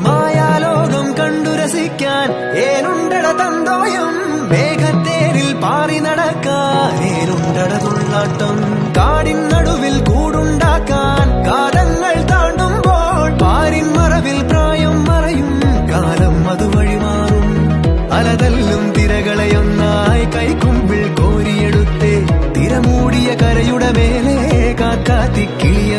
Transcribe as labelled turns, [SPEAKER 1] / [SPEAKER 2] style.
[SPEAKER 1] മായാലോകം കണ്ടു രസിക്കാൻ ഏനുണ്ടട തന്തോയം, മേഘത്തേരിൽ പാറി നടക്കാൻ ഏനുണ്ടട തുള്ളാട്ടം, കാടിൻ നടുവിൽ കൂടുണ്ടാക്കാൻ കാലങ്ങൾ താണ്ടുമ്പോൾ പാരിൻ മറവിൽ പ്രായം മറയും കാലം അതുവഴി മാറും. അലതല്ലും തിരകളെയൊന്നായി കൈക്കുമ്പിൾ കോരിയെടുത്തേ തിരമൂടിയ കരയുടെ മേലെ കാക്കാത്തി കിളിയ